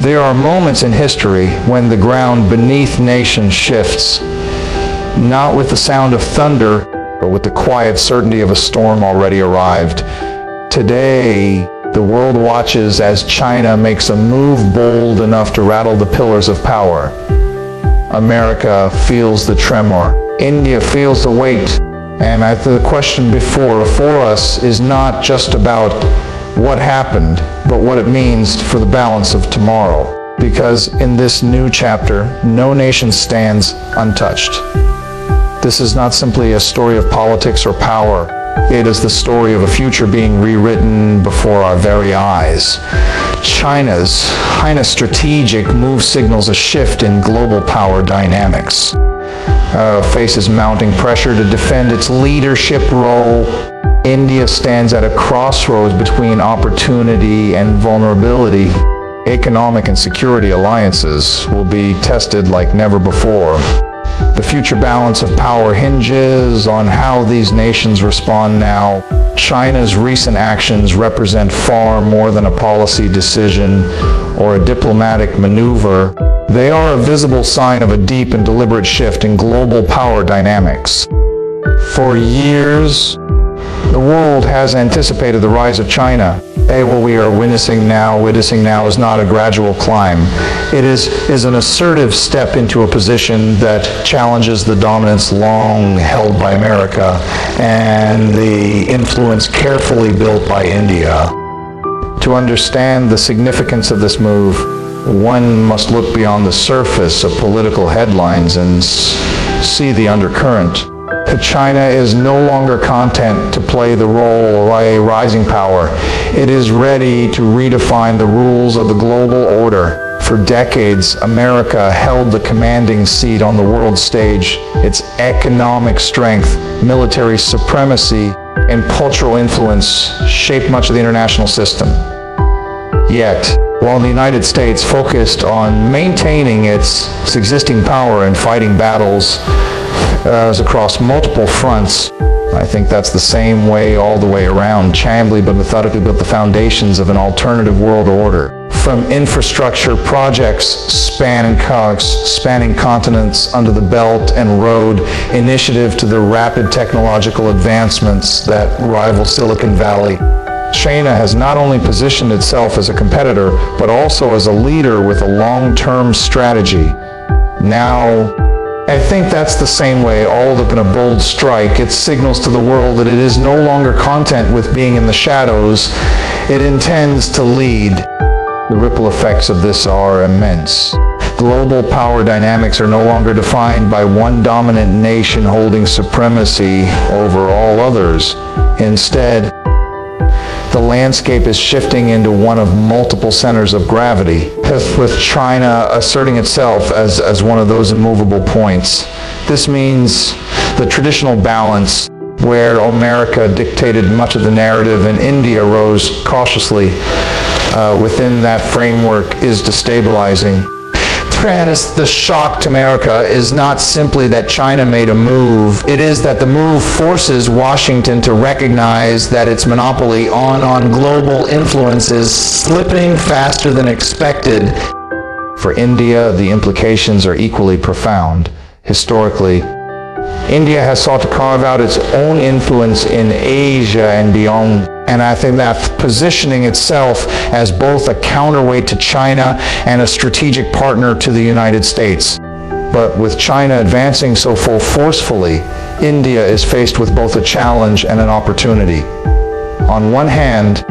There are moments in history when the ground beneath nations shifts, not with the sound of thunder, but with the quiet certainty of a storm already arrived. Today, the world watches as China makes a move bold enough to rattle the pillars of power. America feels the tremor. India feels the weight. And the question before us is not just about what happened, but what it means for the balance of tomorrow. Because in this new chapter, no nation stands untouched. This is not simply a story of politics or power. It is the story of a future being rewritten before our very eyes. China's strategic move signals a shift in global power dynamics. Faces mounting pressure to defend its leadership role. India stands at a crossroads between opportunity and vulnerability. Economic and security alliances will be tested like never before. The future balance of power hinges on how these nations respond now. China's recent actions represent far more than a policy decision or a diplomatic maneuver. They are a visible sign of a deep and deliberate shift in global power dynamics. For years, the world has anticipated the rise of China. What we are witnessing now is not a gradual climb. It is an assertive step into a position that challenges the dominance long held by America and the influence carefully built by India. To understand the significance of this move, one must look beyond the surface of political headlines and see the undercurrent. China is no longer content to play the role of a rising power. It is ready to redefine the rules of the global order. For decades, America held the commanding seat on the world stage. Its economic strength, military supremacy, and cultural influence shaped much of the international system. Yet, while the United States focused on maintaining its existing power and fighting battles across multiple fronts, I think that's the same way all the way around. Chambly but methodically built the foundations of an alternative world order. From infrastructure projects spanning continents under the Belt and Road Initiative to the rapid technological advancements that rival Silicon Valley, China has not only positioned itself as a competitor, but also as a leader with a long-term strategy. Now, I think that's the same way, all up in a bold strike. It signals to the world that it is no longer content with being in the shadows. It intends to lead. The ripple effects of this are immense. Global power dynamics are no longer defined by one dominant nation holding supremacy over all others. Instead, the landscape is shifting into one of multiple centers of gravity, with China asserting itself as one of those immovable points. This means the traditional balance, where America dictated much of the narrative and India rose cautiously within that framework, is destabilizing. The shock to America is not simply that China made a move. It is that the move forces Washington to recognize that its monopoly on global influence is slipping faster than expected. For India, the implications are equally profound. Historically, India has sought to carve out its own influence in Asia and beyond. And I think that positioning itself as both a counterweight to China and a strategic partner to the United States. But with China advancing so forcefully, India is faced with both a challenge and an opportunity. On one hand,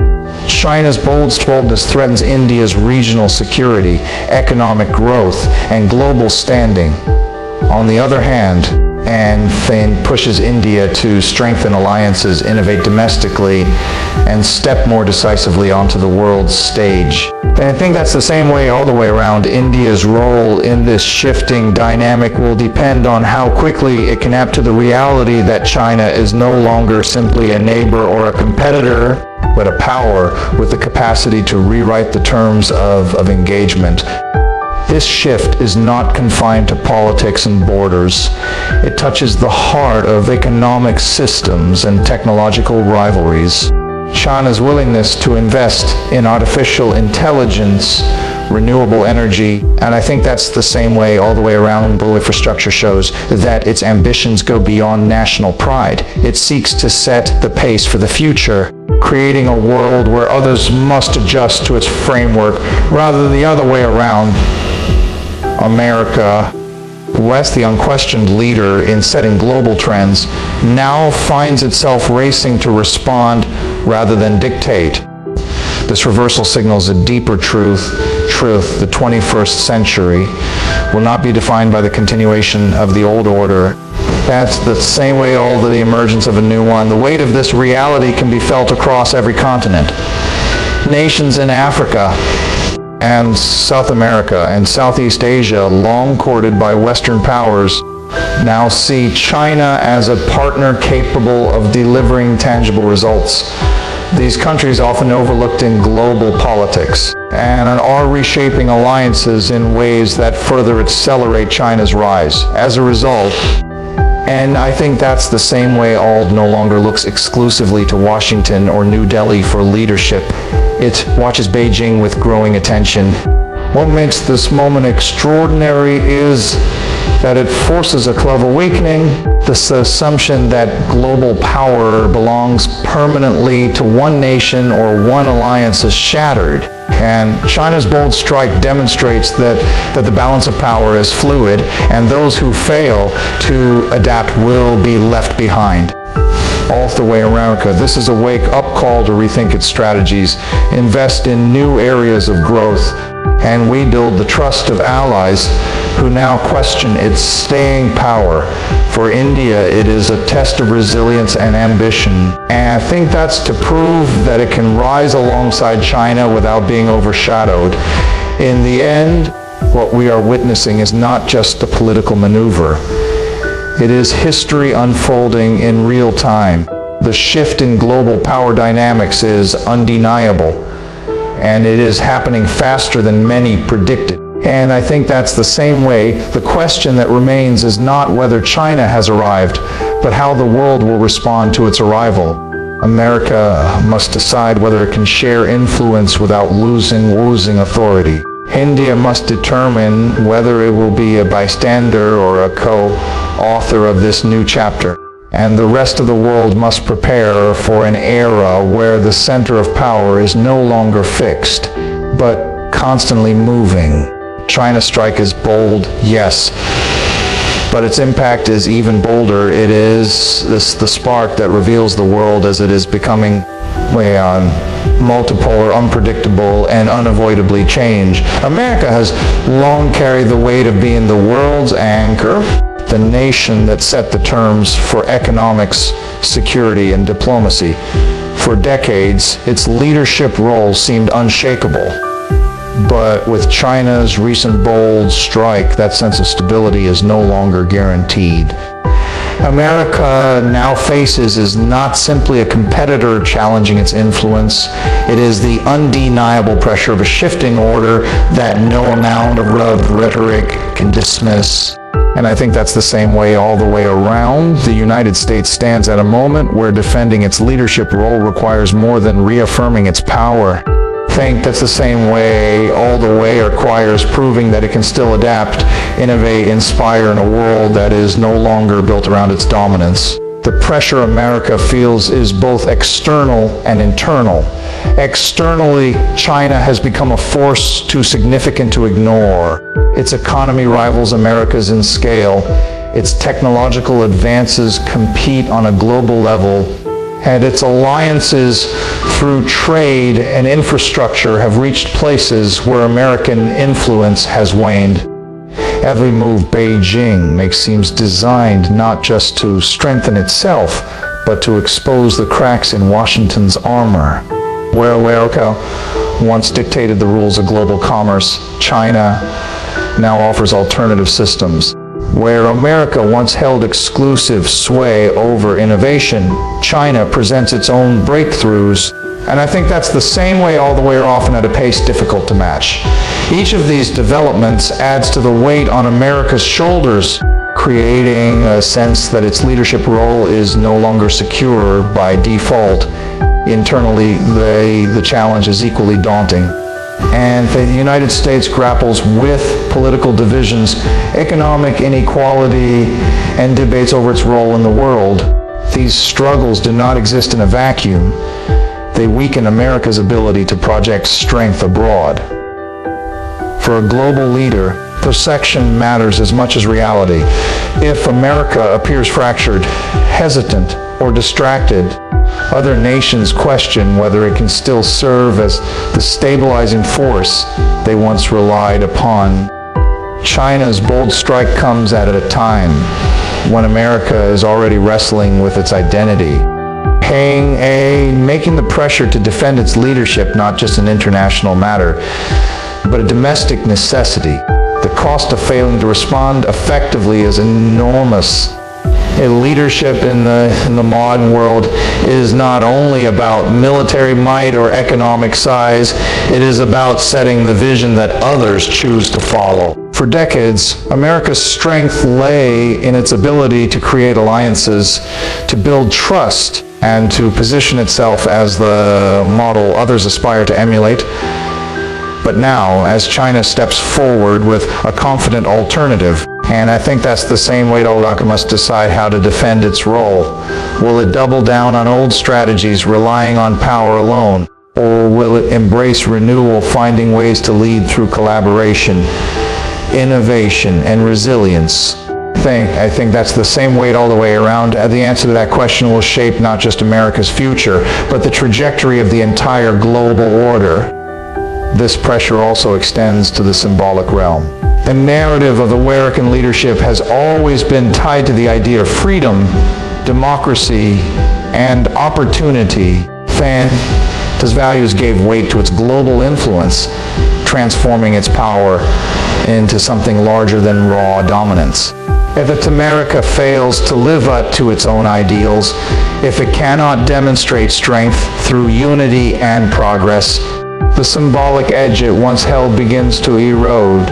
China's boldness threatens India's regional security, economic growth, and global standing. On the other hand, and pushes India to strengthen alliances, innovate domestically, and step more decisively onto the world stage. And I think that's the same way all the way around. India's role in this shifting dynamic will depend on how quickly it can adapt to the reality that China is no longer simply a neighbor or a competitor, but a power with the capacity to rewrite the terms of engagement. This shift is not confined to politics and borders. It touches the heart of economic systems and technological rivalries. China's willingness to invest in artificial intelligence renewable energy, and I think that's the same way all the way around. Blue infrastructure shows that its ambitions go beyond national pride. It seeks to set the pace for the future, creating a world where others must adjust to its framework rather than the other way around. America, West, the unquestioned leader in setting global trends, now finds itself racing to respond rather than dictate. This reversal signals a deeper truth. The 21st century will not be defined by the continuation of the old order. That's the same way all the emergence of a new one. The weight of this reality can be felt across every continent. Nations in Africa and South America and Southeast Asia, long courted by Western powers, now see China as a partner capable of delivering tangible results. These countries, often overlooked in global politics, and are reshaping alliances in ways that further accelerate China's rise. As a result, and I think that's the same way ALD no longer looks exclusively to Washington or New Delhi for leadership. It watches Beijing with growing attention. What makes this moment extraordinary is that it forces a club awakening. This assumption that global power belongs permanently to one nation or one alliance is shattered. And China's bold strike demonstrates that the balance of power is fluid, and those who fail to adapt will be left behind. All the way around, this is a wake-up call to rethink its strategies, invest in new areas of growth, and rebuild the trust of allies who now question its staying power. For India, it is a test of resilience and ambition. And I think that's to prove that it can rise alongside China without being overshadowed. In the end, what we are witnessing is not just a political maneuver. It is history unfolding in real time. The shift in global power dynamics is undeniable, and it is happening faster than many predicted. And I think that's the same way. The question that remains is not whether China has arrived, but how the world will respond to its arrival. America must decide whether it can share influence without losing authority. India must determine whether it will be a bystander or a co-author of this new chapter. And the rest of the world must prepare for an era where the center of power is no longer fixed, but constantly moving. China's strike is bold, yes, but its impact is even bolder. It is the spark that reveals the world as it is becoming multipolar, unpredictable, and unavoidably change. America has long carried the weight of being the world's anchor, the nation that set the terms for economics, security, and diplomacy. For decades, its leadership role seemed unshakable. But with China's recent bold strike, that sense of stability is no longer guaranteed. America now faces is not simply a competitor challenging its influence. It is the undeniable pressure of a shifting order that no amount of rhetoric can dismiss. And I think that's the same way all the way around. The United States stands at a moment where defending its leadership role requires more than reaffirming its power. I think that's the same way all the way requires proving that it can still adapt, innovate, inspire in a world that is no longer built around its dominance. The pressure America feels is both external and internal. Externally, China has become a force too significant to ignore. Its economy rivals America's in scale. Its technological advances compete on a global level, and its alliances through trade and infrastructure have reached places where American influence has waned. Every move Beijing makes seems designed not just to strengthen itself, but to expose the cracks in Washington's armor. Where America once dictated the rules of global commerce, China now offers alternative systems. Where America once held exclusive sway over innovation, China presents its own breakthroughs. And I think that's the same way all the way, or often at a pace difficult to match. Each of these developments adds to the weight on America's shoulders, creating a sense that its leadership role is no longer secure by default. Internally, the challenge is equally daunting. And the United States grapples with political divisions, economic inequality, and debates over its role in the world. These struggles do not exist in a vacuum. They weaken America's ability to project strength abroad. For a global leader, perception matters as much as reality. If America appears fractured, hesitant, or distracted, other nations question whether it can still serve as the stabilizing force they once relied upon. China's bold strike comes at a time when America is already wrestling with its identity, making the pressure to defend its leadership not just an international matter, but a domestic necessity. The cost of failing to respond effectively is enormous. Leadership in the modern world is not only about military might or economic size, it is about setting the vision that others choose to follow. For decades, America's strength lay in its ability to create alliances, to build trust, and to position itself as the model others aspire to emulate. But now, as China steps forward with a confident alternative, and I think that's the same way America must decide how to defend its role. Will it double down on old strategies, relying on power alone? Or will it embrace renewal, finding ways to lead through collaboration, innovation, and resilience? I think that's the same weight all the way around. The answer to that question will shape not just America's future, but the trajectory of the entire global order. This pressure also extends to the symbolic realm. The narrative of American leadership has always been tied to the idea of freedom, democracy, and opportunity. Those values gave weight to its global influence, transforming its power into something larger than raw dominance. If America fails to live up to its own ideals, if it cannot demonstrate strength through unity and progress, the symbolic edge it once held begins to erode.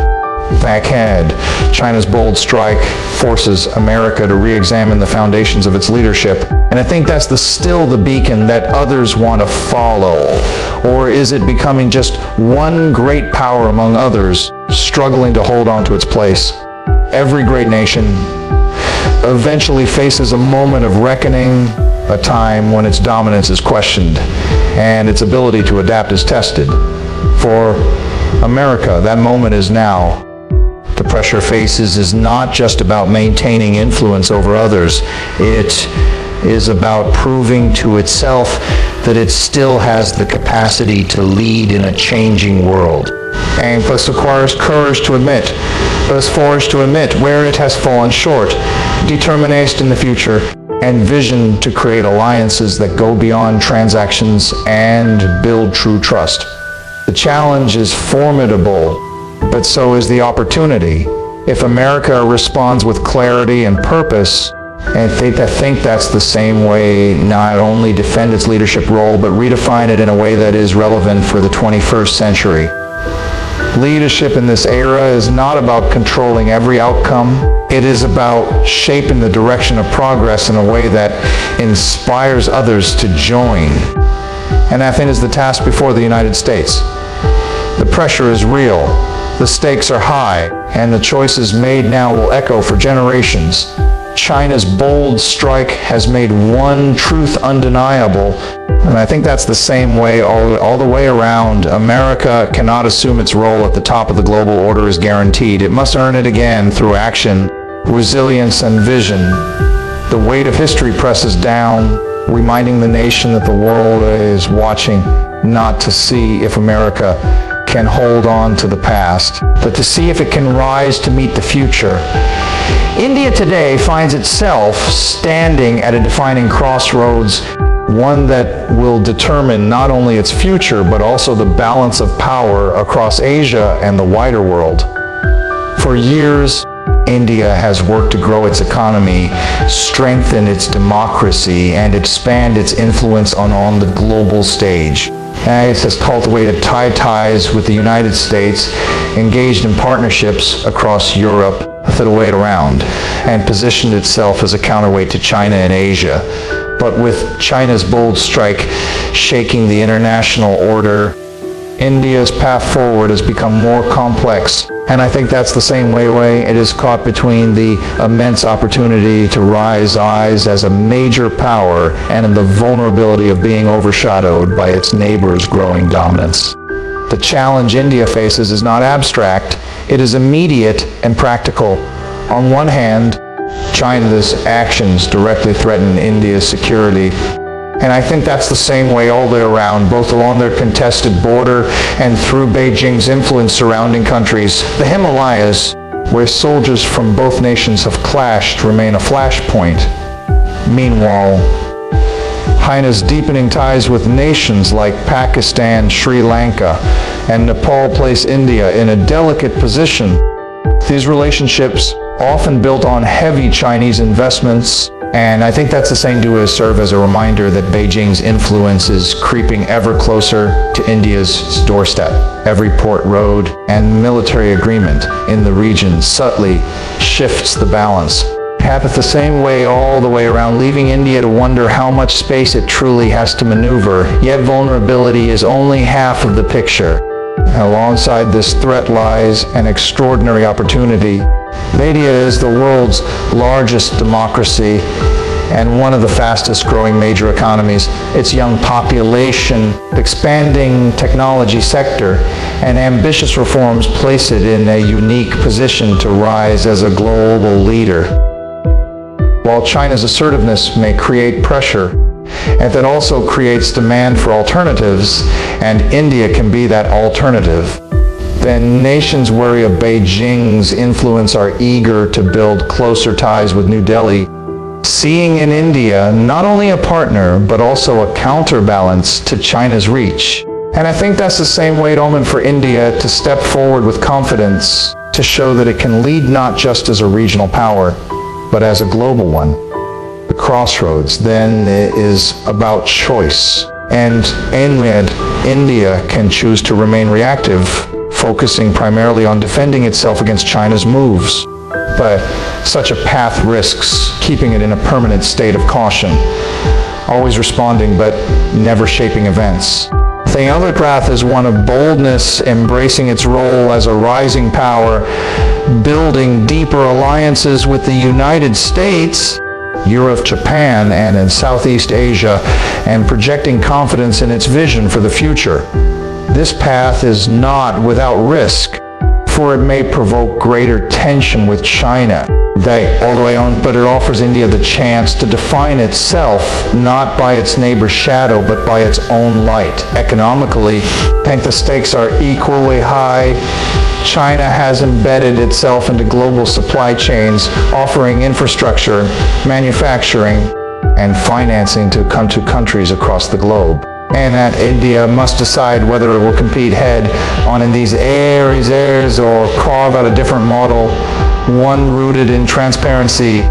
Back ahead, China's bold strike forces America to re-examine the foundations of its leadership. And I think that's still the beacon that others want to follow. Or is it becoming just one great power among others, struggling to hold on to its place? Every great nation eventually faces a moment of reckoning, a time when its dominance is questioned and its ability to adapt is tested. For America, that moment is now. The pressure it faces is not just about maintaining influence over others. It is about proving to itself that it still has the capacity to lead in a changing world. And this requires courage to admit, where it has fallen short, determination in the future, and vision to create alliances that go beyond transactions and build true trust. The challenge is formidable, but so is the opportunity. If America responds with clarity and purpose, and I think that's the same way not only defend its leadership role, but redefine it in a way that is relevant for the 21st century. Leadership in this era is not about controlling every outcome. It is about shaping the direction of progress in a way that inspires others to join. And that is the task before the United States. The pressure is real, the stakes are high, and the choices made now will echo for generations. China's bold strike has made one truth undeniable, and I think that's the same way all the way around. America cannot assume its role at the top of the global order is guaranteed. It must earn it again through action, resilience, and vision. The weight of history presses down, reminding the nation that the world is watching, not to see if America can hold on to the past, but to see if it can rise to meet the future. India today finds itself standing at a defining crossroads, one that will determine not only its future, but also the balance of power across Asia and the wider world. For years, India has worked to grow its economy, strengthen its democracy, and expand its influence on the global stage. It has cultivated tight ties with the United States, engaged in partnerships across Europe, the way around, and positioned itself as a counterweight to China and Asia. But with China's bold strike shaking the international order, India's path forward has become more complex. And I think that's the same way it is caught between the immense opportunity to rise as a major power and in the vulnerability of being overshadowed by its neighbors' growing dominance. The challenge India faces is not abstract, it is immediate and practical. On one hand, China's actions directly threaten India's security. And I think that's the same way all the way around, both along their contested border and through Beijing's influence surrounding countries. The Himalayas, where soldiers from both nations have clashed, remain a flashpoint. Meanwhile, China's deepening ties with nations like Pakistan, Sri Lanka, and Nepal place India in a delicate position. These relationships, often built on heavy Chinese investments, and I think that's the same to serve as a reminder that Beijing's influence is creeping ever closer to India's doorstep. Every port road and military agreement in the region subtly shifts the balance. It happens the same way all the way around, leaving India to wonder how much space it truly has to maneuver. Yet vulnerability is only half of the picture. Alongside this threat lies an extraordinary opportunity. India is the world's largest democracy and one of the fastest growing major economies. Its young population, expanding technology sector, and ambitious reforms place it in a unique position to rise as a global leader. While China's assertiveness may create pressure, and that also creates demand for alternatives, and India can be that alternative, then nations wary of Beijing's influence are eager to build closer ties with New Delhi, seeing in India not only a partner, but also a counterbalance to China's reach. And I think that's the same way moment for India to step forward with confidence, to show that it can lead not just as a regional power, but as a global one. The crossroads then is about choice. And India can choose to remain reactive, focusing primarily on defending itself against China's moves. But such a path risks keeping it in a permanent state of caution, always responding but never shaping events. The other path is one of boldness, embracing its role as a rising power, building deeper alliances with the United States, Europe, Japan, and in Southeast Asia, and projecting confidence in its vision for the future. This path is not without risk, for it may provoke greater tension with China all the way on, but it offers India the chance to define itself not by its neighbor's shadow, but by its own light. Economically, I think the stakes are equally high. China has embedded itself into global supply chains, offering infrastructure, manufacturing, and financing to come to countries across the globe. And that India must decide whether it will compete head-on in these areas or carve out a different model, one rooted in transparency.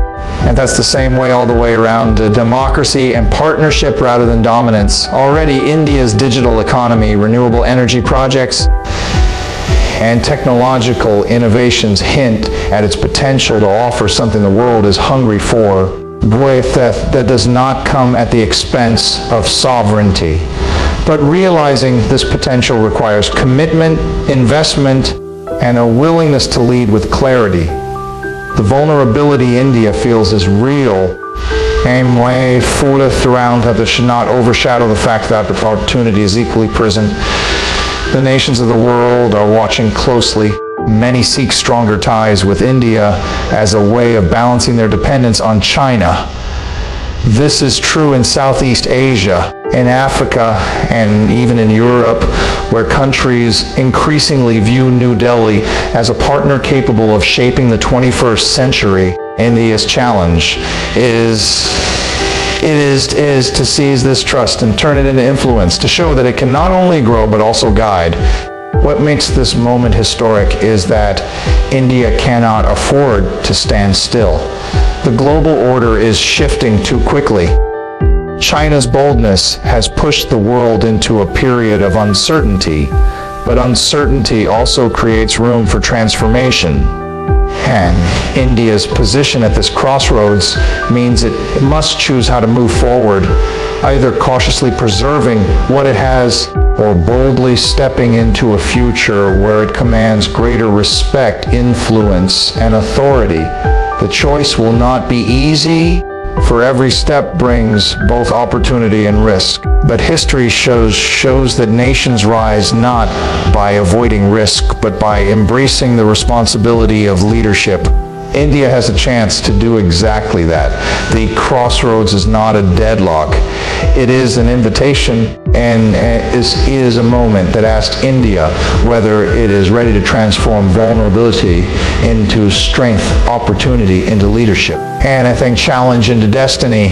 And that's the same way all the way around, democracy and partnership rather than dominance. Already India's digital economy, renewable energy projects, and technological innovations hint at its potential to offer something the world is hungry for. That does not come at the expense of sovereignty. But realizing this potential requires commitment, investment, and a willingness to lead with clarity. The vulnerability India feels is real, and way further throughout that should not overshadow the fact that the opportunity is equally present. The nations of the world are watching closely. Many seek stronger ties with India as a way of balancing their dependence on China. This is true in Southeast Asia, in Africa, and even in Europe, where countries increasingly view New Delhi as a partner capable of shaping the 21st century. India's challenge is to seize this trust and turn it into influence, to show that it can not only grow but also guide. What makes this moment historic is that India cannot afford to stand still. The global order is shifting too quickly. China's boldness has pushed the world into a period of uncertainty, but uncertainty also creates room for transformation. And India's position at this crossroads means it must choose how to move forward, either cautiously preserving what it has or boldly stepping into a future where it commands greater respect, influence, and authority. The choice will not be easy, for every step brings both opportunity and risk. But history shows that nations rise not by avoiding risk, but by embracing the responsibility of leadership. India has a chance to do exactly that. The Crossroads is not a deadlock. It is an invitation and is a moment that asks India whether it is ready to transform vulnerability into strength, opportunity into leadership. And I think challenge into destiny.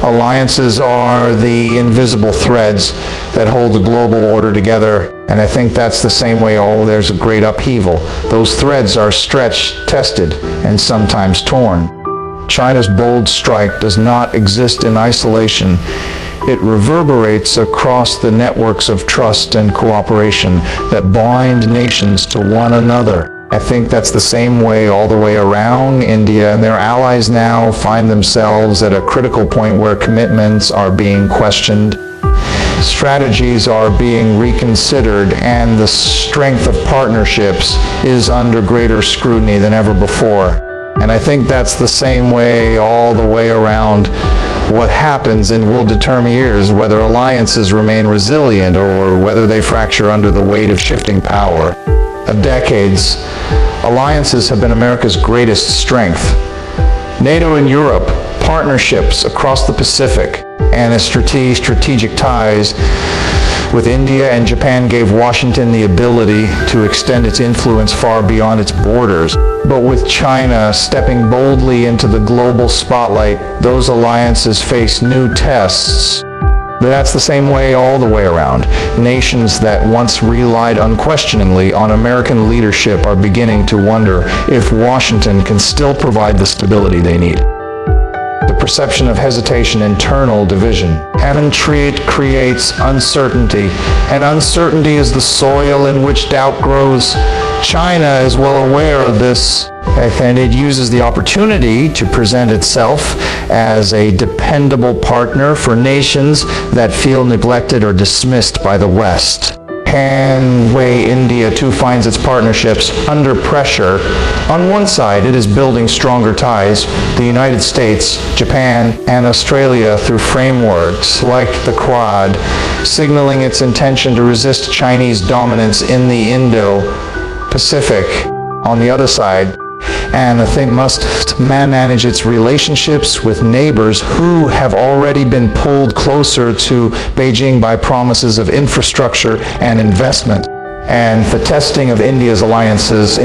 Alliances are the invisible threads that hold the global order together. And I think that's the same way there's a great upheaval. Those threads are stretched, tested, and sometimes torn. China's bold strike does not exist in isolation. It reverberates across the networks of trust and cooperation that bind nations to one another. I think that's the same way all the way around. India and their allies now find themselves at a critical point where commitments are being questioned, strategies are being reconsidered, and the strength of partnerships is under greater scrutiny than ever before. And I think that's the same way all the way around. What happens and will determine years whether alliances remain resilient or whether they fracture under the weight of shifting power. Of decades, alliances have been America's greatest strength. NATO in Europe, partnerships across the Pacific, and strategic ties with India and Japan gave Washington the ability to extend its influence far beyond its borders. But with China stepping boldly into the global spotlight, those alliances face new tests. That's the same way all the way around. Nations that once relied unquestioningly on American leadership are beginning to wonder if Washington can still provide the stability they need. The perception of hesitation, internal division, and intrigue creates uncertainty, and uncertainty is the soil in which doubt grows. China is well aware of this, and it uses the opportunity to present itself as a dependable partner for nations that feel neglected or dismissed by the West. And way India too finds its partnerships under pressure. On one side, it is building stronger ties. The United States, Japan, and Australia through frameworks like the Quad, signaling its intention to resist Chinese dominance in the Indo-Pacific. On the other side, and I think must manage its relationships with neighbors who have already been pulled closer to Beijing by promises of infrastructure and investment. And the testing of India's alliances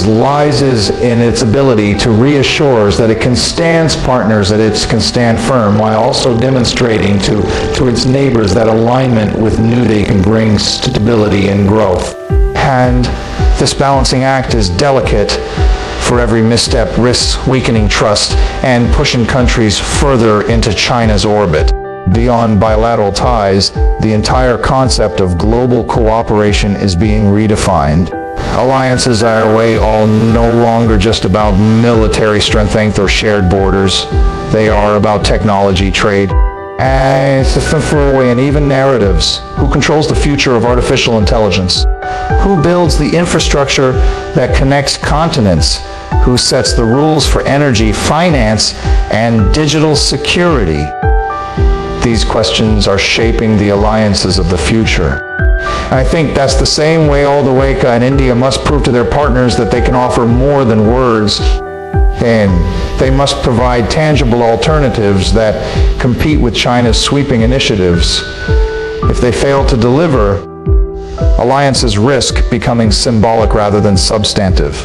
lies in its ability to reassure that it can stand partners, that it can stand firm, while also demonstrating to its neighbors that alignment with they can bring stability and growth. And this balancing act is delicate, for every misstep risks weakening trust and pushing countries further into China's orbit. Beyond bilateral ties, the entire concept of global cooperation is being redefined. Alliances are no longer just about military strength or shared borders. They are about technology, trade, and even narratives. Who controls the future of artificial intelligence? Who builds the infrastructure that connects continents? Who sets the rules for energy, finance, and digital security? These questions are shaping the alliances of the future. I think that's the same way all the way and India must prove to their partners that they can offer more than words. And they must provide tangible alternatives that compete with China's sweeping initiatives. If they fail to deliver, alliances risk becoming symbolic rather than substantive.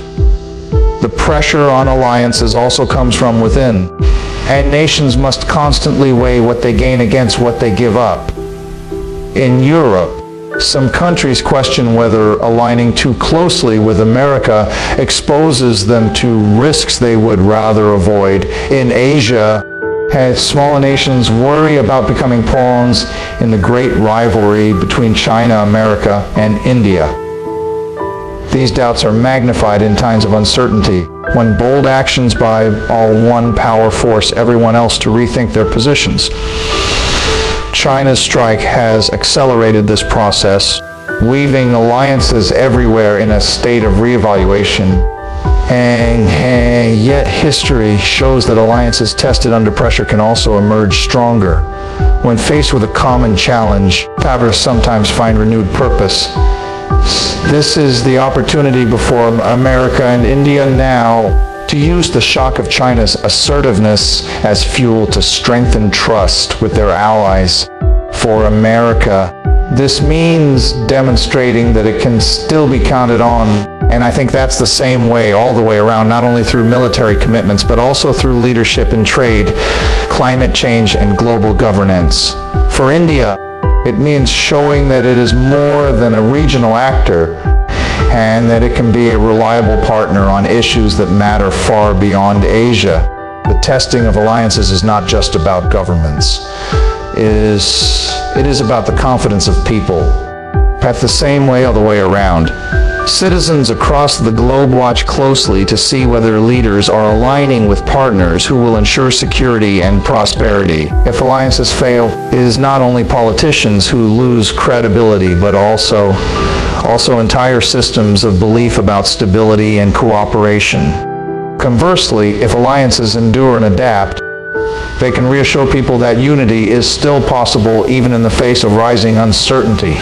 The pressure on alliances also comes from within, and nations must constantly weigh what they gain against what they give up. In Europe, some countries question whether aligning too closely with America exposes them to risks they would rather avoid. In Asia, small nations worry about becoming pawns in the great rivalry between China, America, and India. These doubts are magnified in times of uncertainty, when bold actions by one power force everyone else to rethink their positions. China's strike has accelerated this process, weaving alliances everywhere in a state of reevaluation. And yet history shows that alliances tested under pressure can also emerge stronger. When faced with a common challenge, powers sometimes find renewed purpose. This is the opportunity before America and India now to use the shock of China's assertiveness as fuel to strengthen trust with their allies. For America, this means demonstrating that it can still be counted on, and I think that's the same way all the way around, not only through military commitments, but also through leadership in trade, climate change, and global governance. For India, it means showing that it is more than a regional actor, and that it can be a reliable partner on issues that matter far beyond Asia. The testing of alliances is not just about governments. It is about the confidence of people. At the same way all the way around, citizens across the globe watch closely to see whether leaders are aligning with partners who will ensure security and prosperity. If alliances fail, it is not only politicians who lose credibility, but also entire systems of belief about stability and cooperation. Conversely, if alliances endure and adapt, they can reassure people that unity is still possible even in the face of rising uncertainty.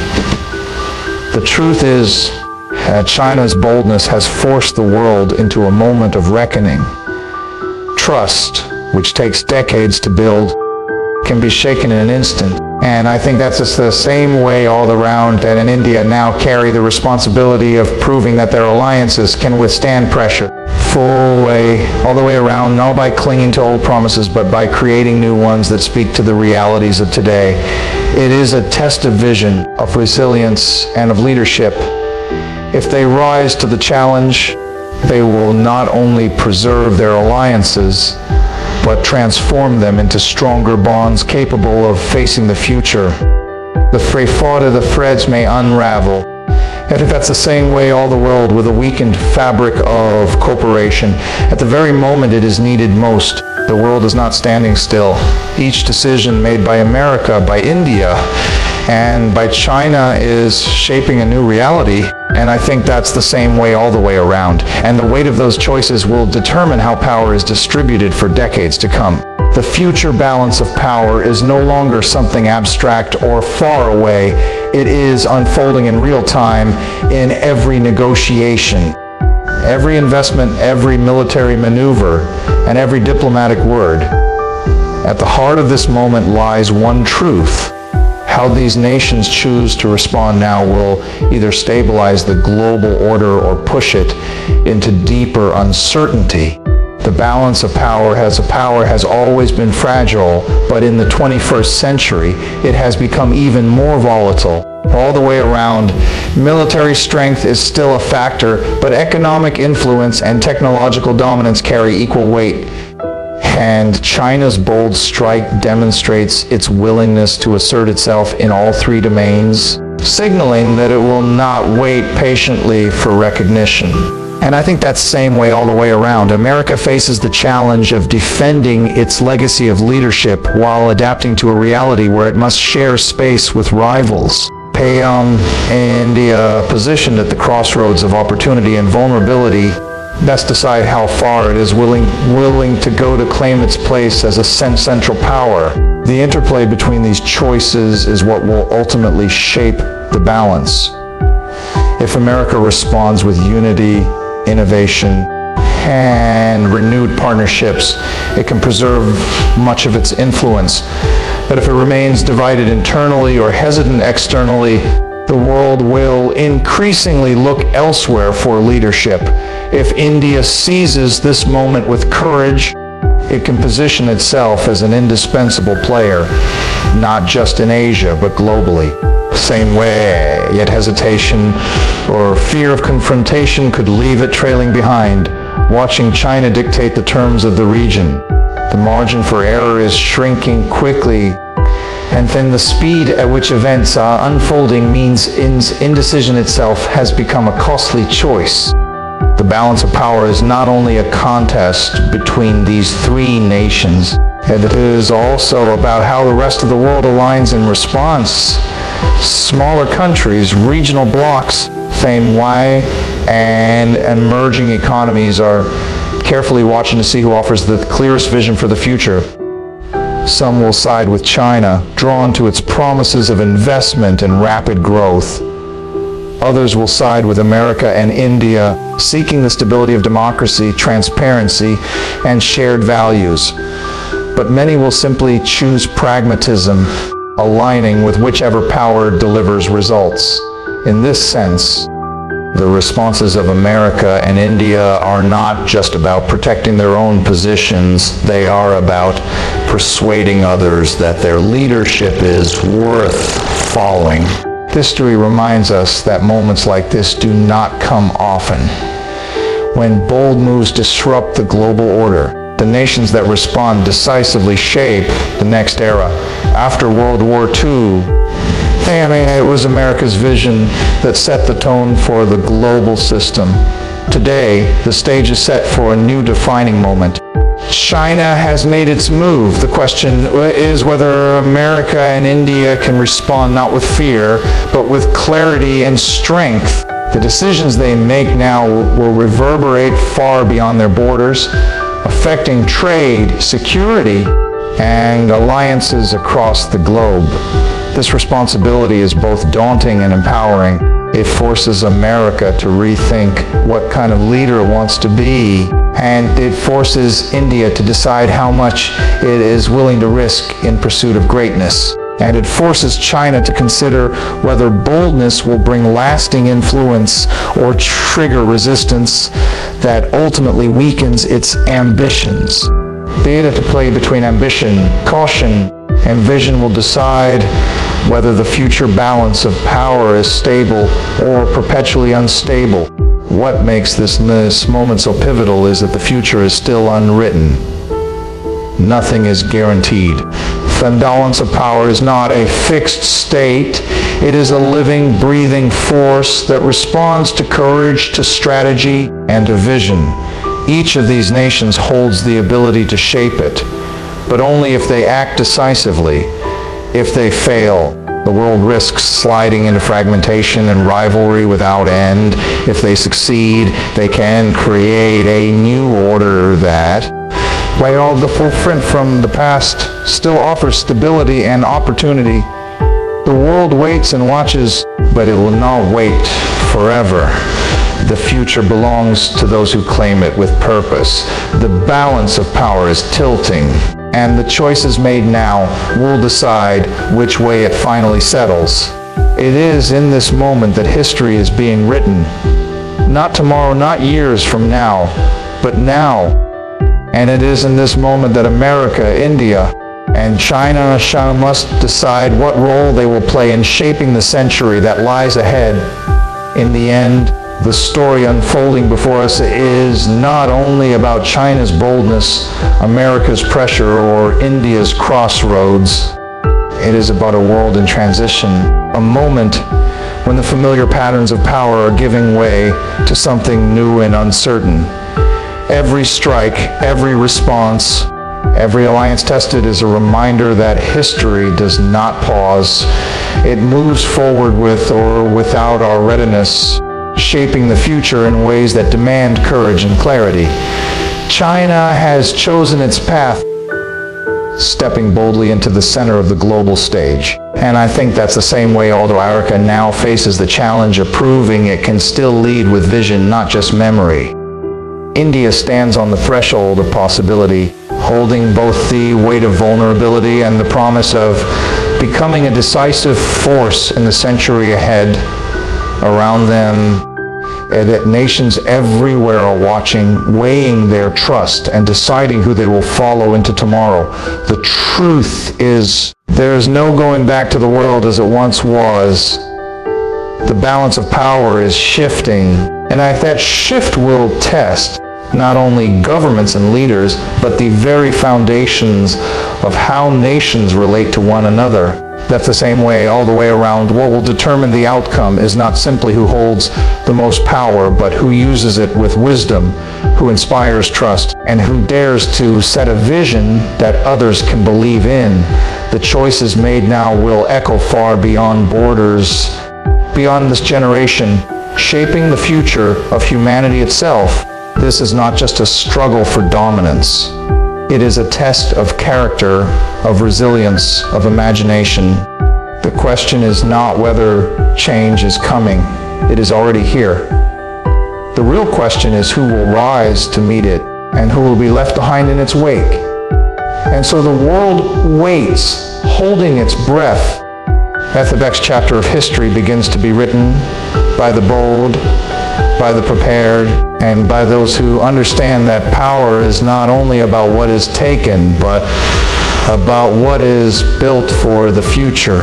The truth is that China's boldness has forced the world into a moment of reckoning. Trust, which takes decades to build, can be shaken in an instant. And I think that's just the same way all around that in India now carry the responsibility of proving that their alliances can withstand pressure. Full way, all the way around, not by clinging to old promises, but by creating new ones that speak to the realities of today. It is a test of vision, of resilience, and of leadership. If they rise to the challenge, they will not only preserve their alliances, but transform them into stronger bonds capable of facing the future. The threads may unravel. I think that's the same way all the world with a weakened fabric of cooperation. At the very moment it is needed most, the world is not standing still. Each decision made by America, by India, and by China is shaping a new reality, and I think that's the same way all the way around. And the weight of those choices will determine how power is distributed for decades to come. The future balance of power is no longer something abstract or far away. It is unfolding in real time in every negotiation, every investment, every military maneuver, and every diplomatic word. At the heart of this moment lies one truth. How these nations choose to respond now will either stabilize the global order or push it into deeper uncertainty. The balance of power has always been fragile, but in the 21st century, it has become even more volatile. All the way around, military strength is still a factor, but economic influence and technological dominance carry equal weight. And China's bold strike demonstrates its willingness to assert itself in all three domains, signaling that it will not wait patiently for recognition. And I think that's the same way all the way around. America faces the challenge of defending its legacy of leadership while adapting to a reality where it must share space with rivals. India, positioned at the crossroads of opportunity and vulnerability, best decide how far it is willing to go to claim its place as a central power. The interplay between these choices is what will ultimately shape the balance. If America responds with unity, innovation, and renewed partnerships, it can preserve much of its influence. But if it remains divided internally or hesitant externally, the world will increasingly look elsewhere for leadership. If India seizes this moment with courage, it can position itself as an indispensable player, not just in Asia, but globally. Same way, yet hesitation or fear of confrontation could leave it trailing behind, watching China dictate the terms of the region. The margin for error is shrinking quickly, and then the speed at which events are unfolding means indecision itself has become a costly choice. The balance of power is not only a contest between these three nations, And it is also about how the rest of the world aligns in response. Smaller countries, regional blocs, saying why, and emerging economies are carefully watching to see who offers the clearest vision for the future. Some will side with China, drawn to its promises of investment and rapid growth. Others will side with America and India, seeking the stability of democracy, transparency, and shared values. But many will simply choose pragmatism, aligning with whichever power delivers results. In this sense, the responses of America and India are not just about protecting their own positions, they are about persuading others that their leadership is worth following. History reminds us that moments like this do not come often. When bold moves disrupt the global order, the nations that respond decisively shape the next era. After World War II, it was America's vision that set the tone for the global system. Today, the stage is set for a new defining moment. China has made its move. The question is whether America and India can respond not with fear, but with clarity and strength. The decisions they make now will reverberate far beyond their borders, affecting trade, security, and alliances across the globe. This responsibility is both daunting and empowering. It forces America to rethink what kind of leader it wants to be, and it forces India to decide how much it is willing to risk in pursuit of greatness. And it forces China to consider whether boldness will bring lasting influence or trigger resistance that ultimately weakens its ambitions. The interplay between ambition, caution, and vision will decide whether the future balance of power is stable or perpetually unstable. What makes this moment so pivotal is that the future is still unwritten. Nothing is guaranteed. The balance of power is not a fixed state. It is a living, breathing force that responds to courage, to strategy, and to vision. Each of these nations holds the ability to shape it, but only if they act decisively. If they fail, the world risks sliding into fragmentation and rivalry without end. If they succeed, they can create a new order that, while the footprint from the past still offers stability and opportunity, the world waits and watches, but it will not wait forever. The future belongs to those who claim it with purpose. The balance of power is tilting, and the choices made now will decide which way it finally settles. It is in this moment that history is being written. Not tomorrow, not years from now, but now. And it is in this moment that America, India, and China must decide what role they will play in shaping the century that lies ahead. In the end, the story unfolding before us is not only about China's boldness, America's pressure, or India's crossroads. It is about a world in transition, a moment when the familiar patterns of power are giving way to something new and uncertain. Every strike, every response, every alliance tested is a reminder that history does not pause. It moves forward with or without our readiness, shaping the future in ways that demand courage and clarity. China has chosen its path, stepping boldly into the center of the global stage. And I think that's the same way although America now faces the challenge of proving it can still lead with vision, not just memory. India stands on the threshold of possibility, holding both the weight of vulnerability and the promise of becoming a decisive force in the century ahead. Around them, that nations everywhere are watching, weighing their trust and deciding who they will follow into tomorrow. The truth is, there is no going back to the world as it once was. The balance of power is shifting, and that shift will test not only governments and leaders, but the very foundations of how nations relate to one another. That's the same way all the way around. What will determine the outcome is not simply who holds the most power, but who uses it with wisdom, who inspires trust, and who dares to set a vision that others can believe in. The choices made now will echo far beyond borders, beyond this generation, shaping the future of humanity itself. This is not just a struggle for dominance. It is a test of character, of resilience, of imagination. The question is not whether change is coming. It is already here. The real question is who will rise to meet it and who will be left behind in its wake. And so the world waits, holding its breath, as the next chapter of history begins to be written by the bold, by the prepared, and by those who understand that power is not only about what is taken, but about what is built for the future.